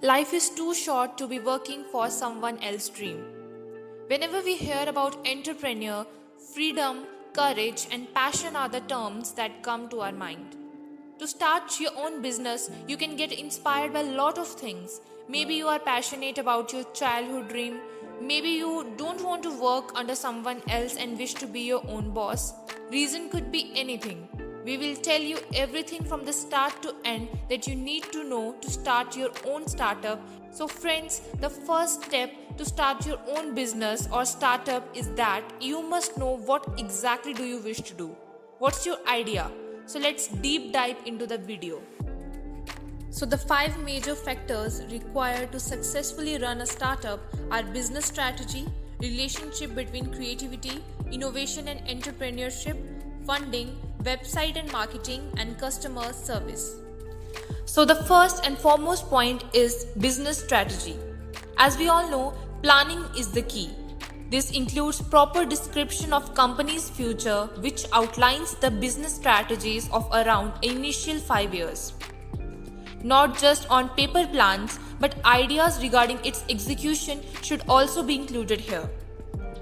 Life is too short to be working for someone else's dream. Whenever we hear about entrepreneur, freedom, courage, and passion are the terms that come to our mind. To start your own business, you can get inspired by a lot of things. Maybe you are passionate about your childhood dream. Maybe you don't want to work under someone else and wish to be your own boss. Reason could be anything. We will tell you everything from the start to end that you need to know to start your own startup. So friends, the first step to start your own business or startup is that you must know what exactly do you wish to do. What's your idea? So let's deep dive into the video. So the 5 major factors required to successfully run a startup are business strategy, relationship between creativity, innovation and entrepreneurship, funding, website and marketing, and customer service. So the first and foremost point is business strategy. As we all know, planning is the key. This includes proper description of company's future, which outlines the business strategies of around initial 5 years. Not just on paper plans, but ideas regarding its execution should also be included here.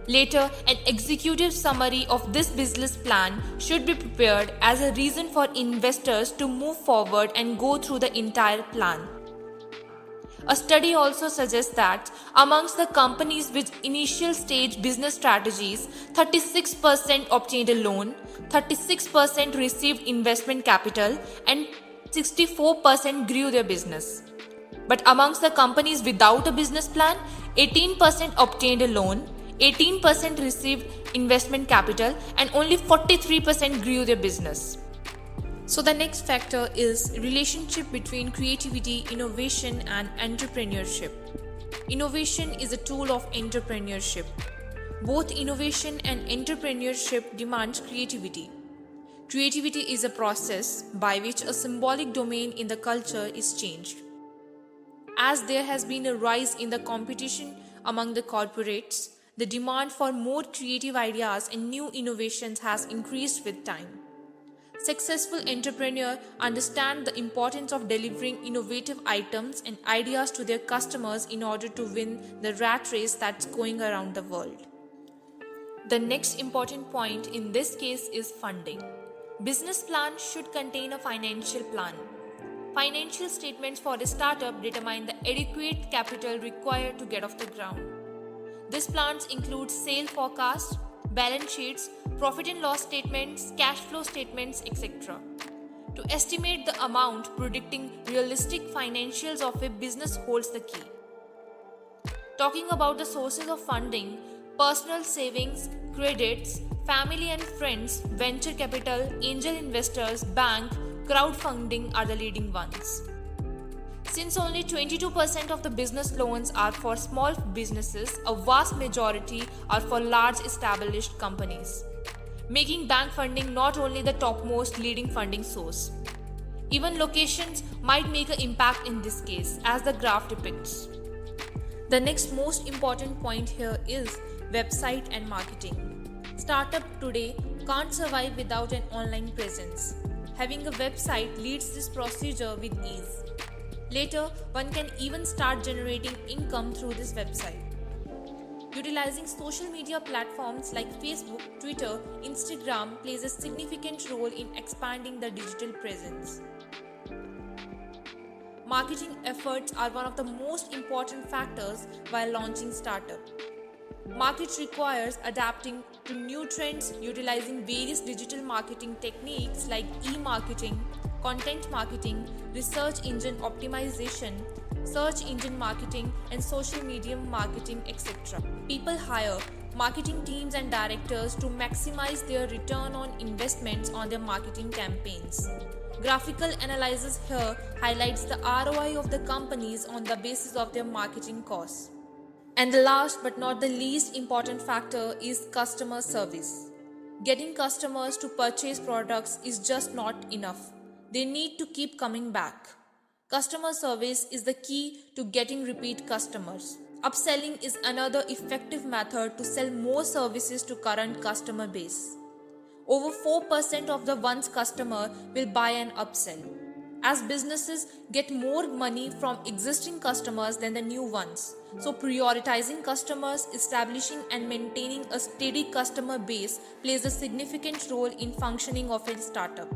Later, an executive summary of this business plan should be prepared as a reason for investors to move forward and go through the entire plan. A study also suggests that amongst the companies with initial stage business strategies, 36% obtained a loan, 36% received investment capital, and 64% grew their business. But amongst the companies without a business plan, 18% obtained a loan, 18% received investment capital, and only 43% grew their business. So the next factor is relationship between creativity, innovation, and entrepreneurship. Innovation is a tool of entrepreneurship. Both innovation and entrepreneurship demand creativity. Creativity is a process by which a symbolic domain in the culture is changed. As there has been a rise in the competition among the corporates, the demand for more creative ideas and new innovations has increased with time. Successful entrepreneurs understand the importance of delivering innovative items and ideas to their customers in order to win the rat race that's going around the world. The next important point in this case is funding. Business plan should contain a financial plan. Financial statements for a startup determine the adequate capital required to get off the ground. These plans include sales forecasts, balance sheets, profit and loss statements, cash flow statements, etc. To estimate the amount, predicting realistic financials of a business holds the key. Talking about the sources of funding, personal savings, credits, family and friends, venture capital, angel investors, bank, crowdfunding are the leading ones. Since only 22% of the business loans are for small businesses, a vast majority are for large established companies, making bank funding not only the topmost leading funding source. Even locations might make an impact in this case, as the graph depicts. The next most important point here is website and marketing. Startup today can't survive without an online presence. Having a website leads this procedure with ease. Later, one can even start generating income through this website. Utilizing social media platforms like Facebook, Twitter, Instagram plays a significant role in expanding the digital presence. Marketing efforts are one of the most important factors while launching startup. Market requires adapting to new trends, utilizing various digital marketing techniques like e-marketing, content marketing, research engine optimization, search engine marketing, and social media marketing, etc. People hire marketing teams and directors to maximize their return on investments on their marketing campaigns. Graphical analysis here highlights the ROI of the companies on the basis of their marketing costs. And the last but not the least important factor is customer service. Getting customers to purchase products is just not enough. They need to keep coming back. Customer service is the key to getting repeat customers. Upselling is another effective method to sell more services to current customer base. Over 4% of the one's customer will buy an upsell. as businesses get more money from existing customers than the new ones. So, prioritizing customers, establishing and maintaining a steady customer base plays a significant role in functioning of a startup.